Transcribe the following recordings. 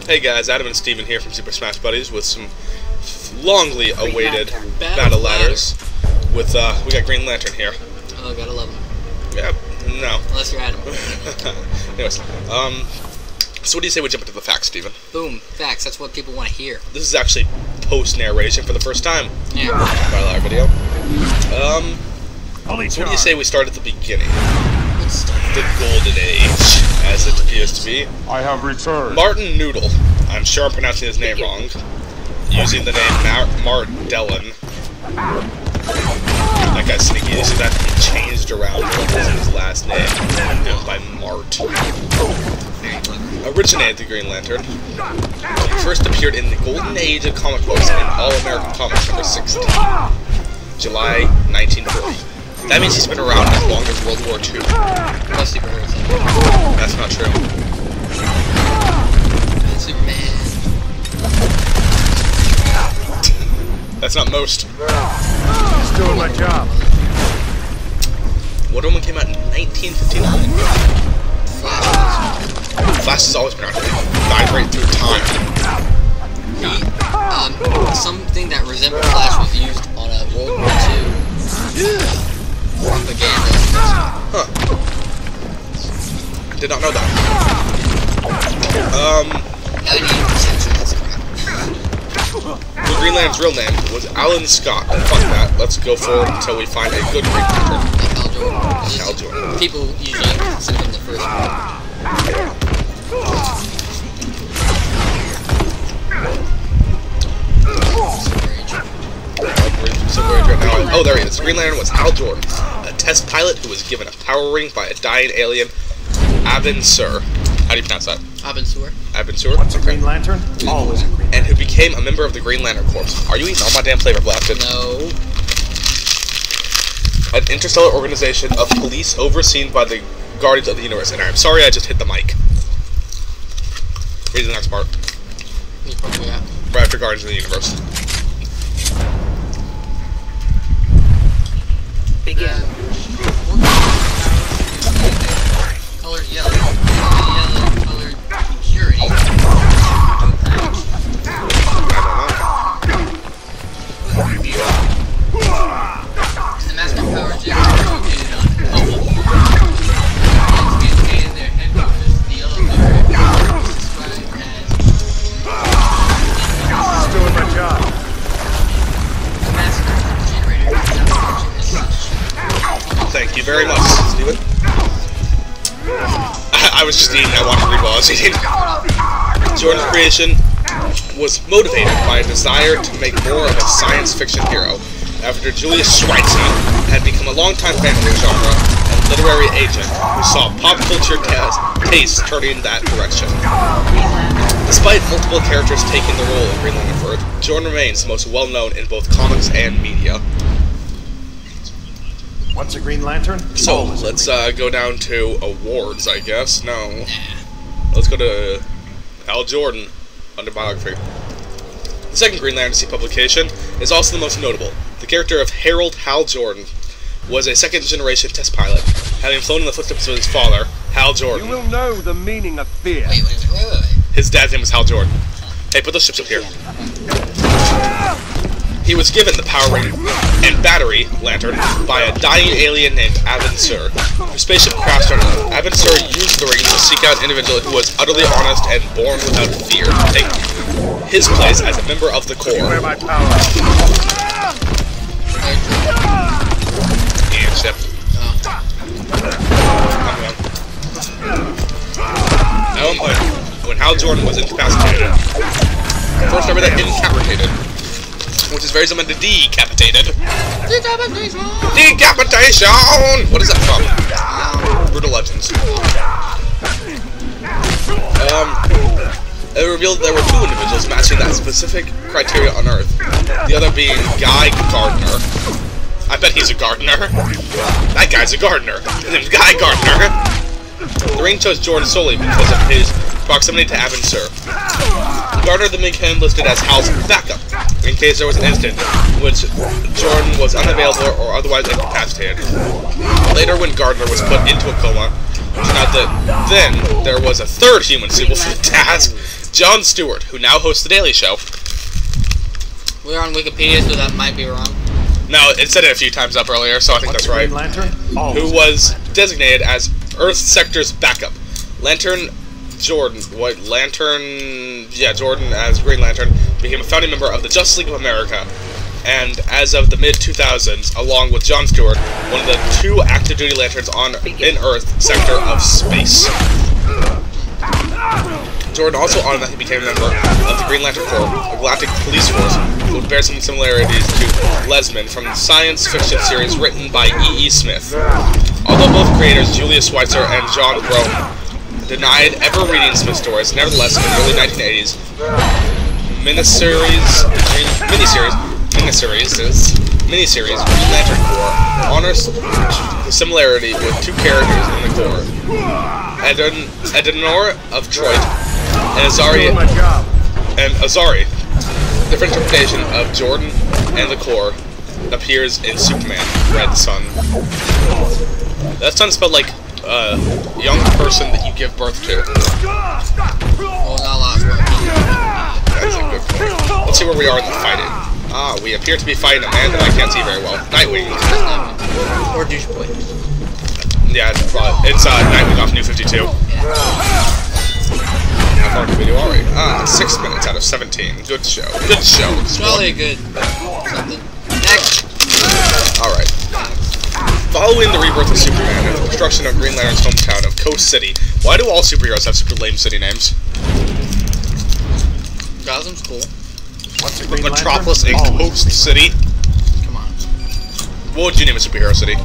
Hey guys, Adam and Steven here from Super Smash Buddies with some longly awaited battle ladders. With we got Green Lantern here. Oh, gotta love him. Yep, no. Unless you're Adam. Anyways, so what do you say we jump into the facts, Steven? Boom, facts. That's what people want to hear. This is actually post-narration for the first time. Yeah. Battle ladder video. So what do you say we start at the beginning? The Golden Age, as it appears to be. I have returned. Martin Noodle. I'm sure I'm pronouncing his name wrong. Using the name Mart-Dellen. That guy's sneaky. You see that? He changed around what was his last name. Now by Mart. Originated the Green Lantern. He first appeared in the Golden Age of comic books in All-American Comics number 16. July 1940. That means he's been around as long as World War II. Plus superheroes. That's not true. Superman. That's not most. Just doing my job. Wonder Woman came out in 1959. Flash has always been out here. Vibrate through time. Something that resembled Flash was used on a World War II propaganda. Huh. Did not know that. 98% that's correct. The Green Lantern's real name was Alan Scott. Fuck that. Let's go forward until we find a good Green Lantern. Like Hal Jordan. Hal Jordan. People usually consider him the first one. Oh, there he is. Green Lantern was Hal Jordan, a test pilot who was given a power ring by a dying alien, Abin Sur. How do you pronounce that? Abin Sur. Abin Sur? What's a Green Lantern? Always a Green Lantern. And who became a member of the Green Lantern Corps. Are you eating all my damn flavor blasted? No. An interstellar organization of police overseen by the Guardians of the Universe. And I'm sorry I just hit the mic. Read the next part. He's probably out. Right after Guardians of the Universe. Begin. Colored yellow. Yellow colored purity. The Master Power Gym is located on Oval. It's located in their headquarters. The yellow colored is described as Just doing my job. the master generator. Thank you very much, Steven. I was just eating. I wanted to read while I was eating. Jordan's creation was motivated by a desire to make more of a science fiction hero, after Julius Schweitzer had become a longtime fan of the genre and literary agent who saw pop culture tastes turning in that direction. Despite multiple characters taking the role in Green Lantern, Jordan remains the most well-known in both comics and media. What's a Green Lantern? So, let's go down to awards, I guess. No. Let's go to Hal Jordan under biography. The second Green Lantern DC publication is also the most notable. The character of Harold Hal Jordan was a second-generation test pilot, having flown in the footsteps of his father, Hal Jordan. You will know the meaning of fear. Wait. His dad's name was Hal Jordan. Hey, put those ships up here. He was given the power ring and battery lantern by a dying alien named Abin Sur. The spaceship crashed on Earth. Abin Sur used the ring to seek out an individual who was utterly honest and born without fear to take his place as a member of the Corps. Where my power? And ship. When Hal Jordan was incapacitated, first ever that incapacitated, which is very similar to decapitated. Decapitation! What is that from? Brutal Legends. It revealed there were two individuals matching that specific criteria on Earth. The other being Guy Gardner. I bet he's a gardener. That guy's a gardener. His name's Guy Gardner. The ring chose Jordan solely because of his proximity to Abin Sur. Gardner then became listed as Hal's backup, in case there was an incident in which Jordan was unavailable or otherwise incapacitated. Later, when Gardner was put into a coma, it turned out that then there was a third human suitable for the task, Jon Stewart, who now hosts The Daily Show. We're on Wikipedia, so that might be wrong. No, it said it a few times up earlier, so I think that's right. Green Lantern? Who was designated as Earth Sector's backup. Lantern Jordan, Jordan as Green Lantern, became a founding member of the Justice League of America, and as of the mid-2000s, along with Jon Stewart, one of the 2 active duty lanterns in Earth Sector of space. Jordan also automatically became a member of the Green Lantern Corps, a galactic police force, who would bear some similarities to Lesman from the science fiction series written by E.E. Smith. Although both creators, Julius Schweitzer and John Rome, denied ever reading Smith stories, nevertheless, in the early 1980s, miniseries Green Lantern Corps honors the similarity with 2 characters in the Corps, Edenor of Troit and Azari. Different interpretation of Jordan and the Corps appears in Superman, Red Sun. That Sun spelled like a young person that you give birth to. Well, not last one. That's a good point. Let's see where we are in the fighting. We appear to be fighting a man that I can't see very well. Nightwing. Or Douche Boy. Yeah, it's Nightwing off New 52. How far into the video are we? 6 minutes out of 17. Good show. Good show. It's probably a good something. Next. Alright. Following the rebirth of Superman and the destruction of Green Lantern's hometown of Coast City, why do all superheroes have super lame city names? Gotham's cool. What's a Green Metropolis and Lantern? Coast City. Come on. What would you name a superhero city?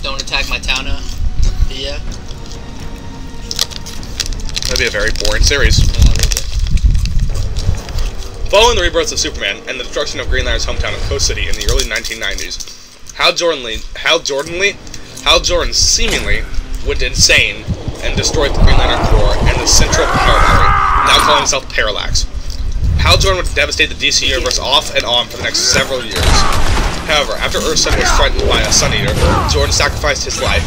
Don't attack my town, yeah. That'd be a very boring series. Following the rebirth of Superman and the destruction of Green Lantern's hometown of Coast City in the early 1990s, Hal Jordan seemingly went insane and destroyed the Green Lantern Corps and the Central Power Battery, now calling himself Parallax. Hal Jordan would devastate the DC Universe off and on for the next several years. However, after Earthsun was threatened by a Sun Eater, Jordan sacrificed his life,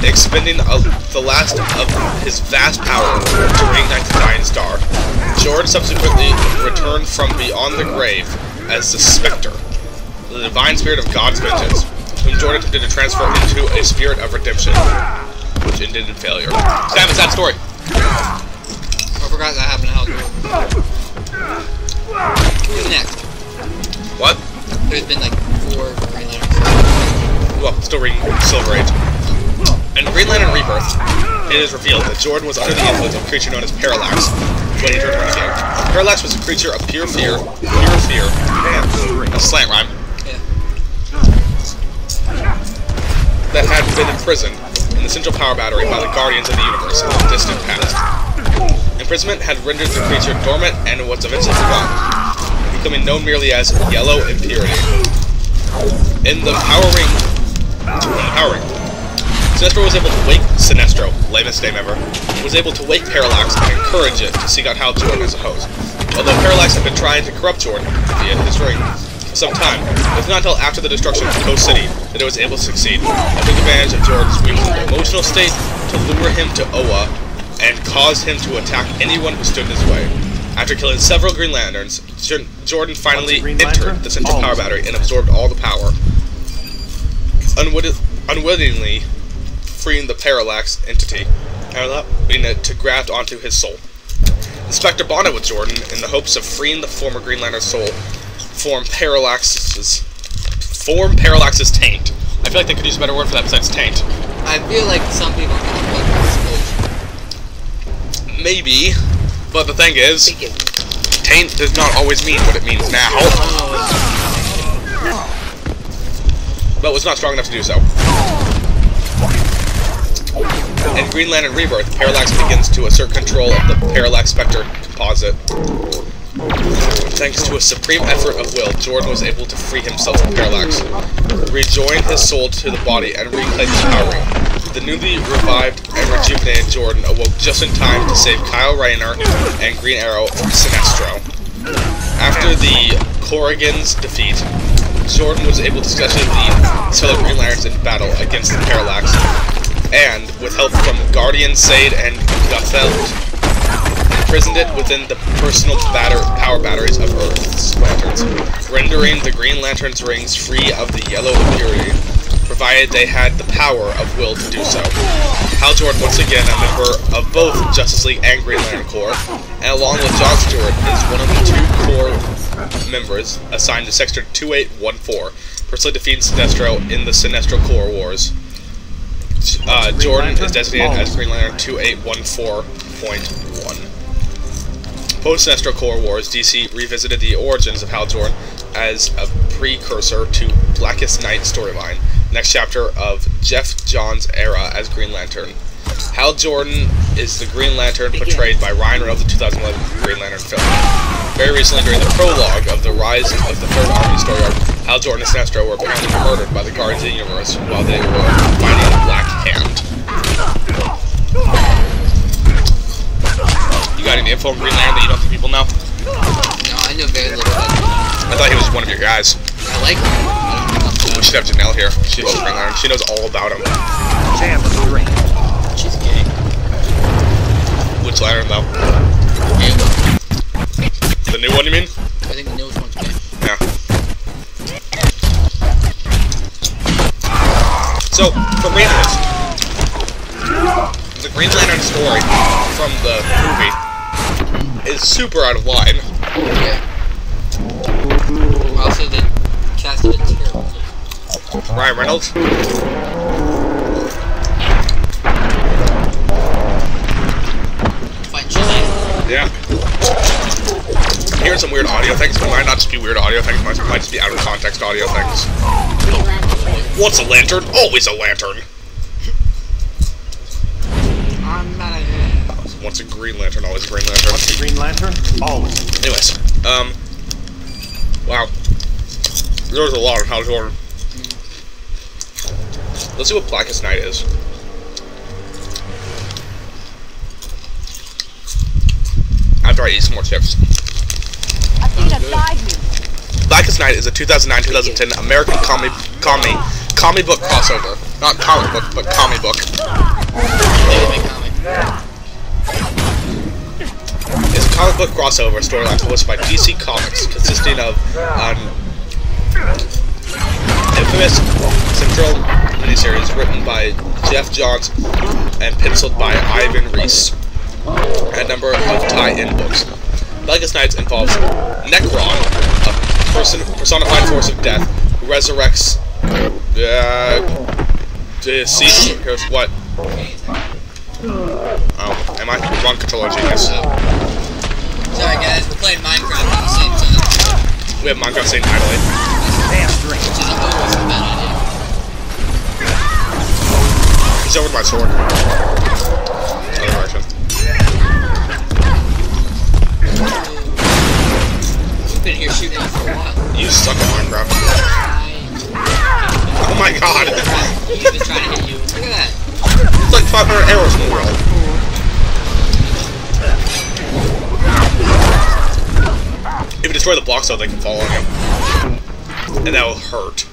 expending the last of his vast power to reignite the dying star. Jordan subsequently returned from beyond the grave as the Spectre, the divine spirit of God's vengeance, whom Jordan attempted to transfer into a spirit of redemption, which ended in failure. Sam, it's that story. I forgot that happened to Hal Jordan. Who's next? What? There's been like 4 Green Lanterns. Well, still reading Silver Age. In Green Lantern Rebirth, it is revealed that Jordan was under the influence of a creature known as Parallax when he turned renegade. Parallax was a creature of pure fear, a slant rhyme, that had been imprisoned in the Central Power Battery by the Guardians of the Universe in the distant past. Imprisonment had rendered the creature dormant and was eventually forgotten, becoming known merely as Yellow Impurity. In the Power Ring, Sinestro was able to wake Sinestro, lamest name ever, was able to wake Parallax and encourage it to seek out Hal Jordan as a host. Although Parallax had been trying to corrupt Jordan via his ring for some time, it was not until after the destruction of Coast City that it was able to succeed, and took advantage of Jordan's weak emotional state to lure him to Oa and cause him to attack anyone who stood in his way. After killing several Green Lanterns, Jordan finally entered the Central Power Battery and absorbed all the power, unwittingly freeing the Parallax entity and allowing it to graft onto his soul. The Spectre bonded with Jordan in the hopes of freeing the former Green Lantern soul, form Parallax's taint. I feel like they could use a better word for that besides taint. I feel like some people can put explosion. Maybe, but the thing is, taint does not always mean what it means now. But was not strong enough to do so. In Green Lantern Rebirth, Parallax begins to assert control of the Parallax Spectre composite. Thanks to a supreme effort of will, Jordan was able to free himself from Parallax, rejoin his soul to the body, and reclaim his power ring. The newly revived and rejuvenated Jordan awoke just in time to save Kyle Rayner and Green Arrow Sinestro. After the Corrigan's defeat, Jordan was able to successfully lead fellow Green Lanterns in battle against the Parallax, and, with help from Guardian Sade and Guthelt, imprisoned it within the personal power batteries of Earth's lanterns, rendering the Green Lantern's rings free of the yellow impurity, provided they had the power of will to do so. Hal Jordan, once again a member of both Justice League and Green Lantern Corps, and along with John Stewart, is one of the 2 Corps members assigned to Sector 2814, personally defeating Sinestro in the Sinestro Corps Wars. Jordan is designated as Green Lantern 2814.1. Post-Sinestro Corps Wars, DC revisited the origins of Hal Jordan as a precursor to Blackest Night storyline, next chapter of Jeff Johns' era as Green Lantern. Hal Jordan is the Green Lantern portrayed by Ryan Reynolds in the 2011 Green Lantern film. Very recently, during the prologue of the Rise of the Third Army story arc, Hal Jordan and Sinestro were apparently murdered by the Guardians of the Universe while they were fighting the Black Hand. You got any info on Green Lantern that you don't think people know? No, I know very little about him. I thought he was one of your guys. I like him. We should have Janelle here. She loves Green Lantern. She knows all about him. Jam the drink. She's gay. Which Lantern, though? Gay one. The new one, you mean? I think the newest one's gay. Yeah. So, for readers, the Green Lantern story from the movie is super out of line. Yeah. Also, the cast of it terrible. Ryan Reynolds? Fighting Shazam. Yeah. Hearing some weird audio things, but it might not just be weird audio things, it might just be out of context audio things. What's a lantern? Always a lantern! I'm not a head. Once a Green Lantern, always a Green Lantern. Once a Green Lantern, always. Anyways, wow. There's a lot of Hal Jordan. Let's see what Blackest Night is. After I eat some more chips. Blackest Night is a 2009-2010 American comic book crossover. Not comic book, but comic book. It's a comic book crossover storyline published by DC Comics, consisting of infamous central miniseries written by Jeff Johns and penciled by Ivan Reis, and a number of tie-in books. Blackest Nights involves Necron, a personified force of death, who resurrects deceased. What? Oh, am I wrong controller genius? Sorry guys, we're playing Minecraft at the same time. We have Minecraft sitting idly. Damn drink. Which is always a bad idea. He's over my sword. Other direction. We've been here shooting for a while. You suck at Minecraft. Oh my god! He's been trying to hit you. Look at that. It's like 500 arrows in the world. If you destroy the blocks though, they can fall on you. And that will hurt.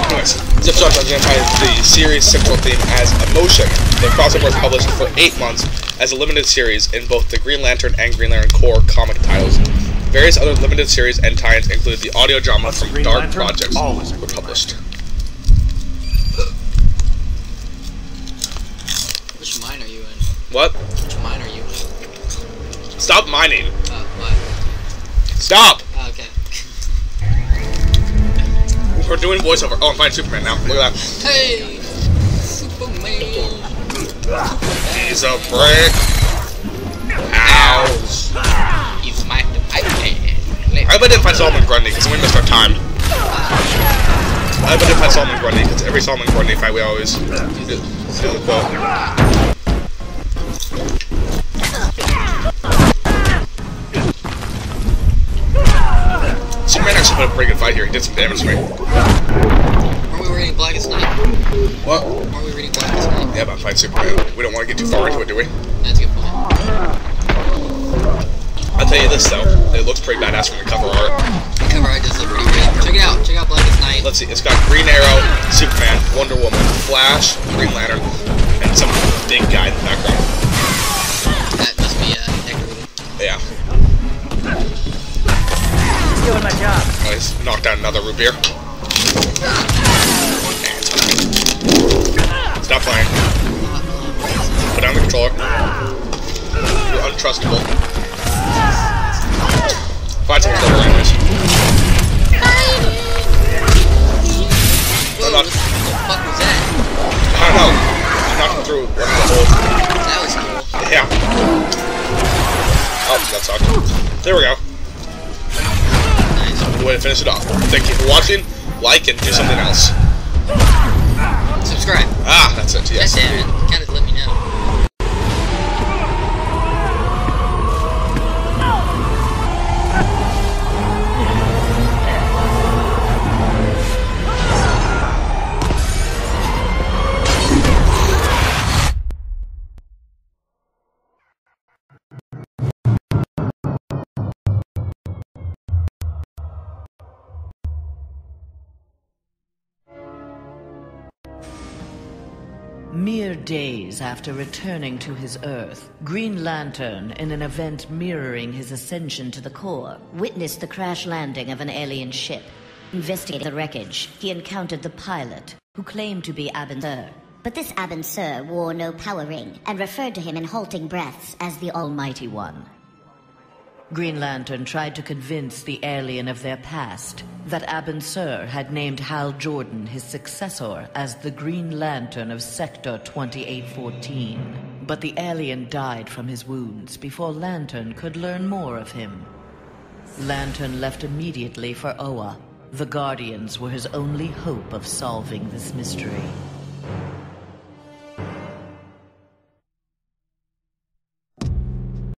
Anyways, Jeff Johns identified the series' central theme as emotion. The crossover was published for 8 months as a limited series in both the Green Lantern and Green Lantern Corps comic titles. Various other limited series and tie-ins include the audio drama from Dark Projects were published. Which mine are you in? What? Which mine are you in? Stop mining. What? Stop! Oh, okay. We're doing voiceover. Oh, I'm fighting Superman now. Look at that. Hey! Superman! He's a brick. Ouch. He's my iPad. I bet if I Solomon Grundy, because we missed our time. I bet if I Solomon Grundy, because every Solomon Grundy fight we always do the quote. Superman actually put a pretty good fight here. He did some damage to me. Are we reading Blackest Night? What? Are we reading Blackest Night? Yeah, about fighting Superman. We don't want to get too far into it, do we? That's a good point. I I'll tell you this though, it looks pretty badass from the cover art. The cover art does look pretty good. Check it out. Check out Blackest Night. Let's see, it's got Green Arrow, Superman, Wonder Woman, Flash, Green Lantern, and some big guy in the background. That must be decorated. Yeah. Doing my job. Nice. Knocked down another root beer. Stop playing. Put down the controller. You're untrustable. Find someone's over anyways. Whoa, what the fuck was that? I don't know. I knocked him through one of the holes. That was cool. Yeah. Oh, that sucked. There we go. Nice. The way to finish it off. Thank you for watching. Like and do something else. Subscribe. Ah, that's it. Yes. That's it. Kind of let me know. Mere days after returning to his Earth, Green Lantern, in an event mirroring his ascension to the core, witnessed the crash landing of an alien ship. Investigating the wreckage, he encountered the pilot, who claimed to be Abin Sur. But this Abin Sur wore no power ring and referred to him in halting breaths as the Almighty One. Green Lantern tried to convince the alien of their past, that Abin Sur had named Hal Jordan his successor as the Green Lantern of Sector 2814. But the alien died from his wounds before Lantern could learn more of him. Lantern left immediately for Oa. The Guardians were his only hope of solving this mystery.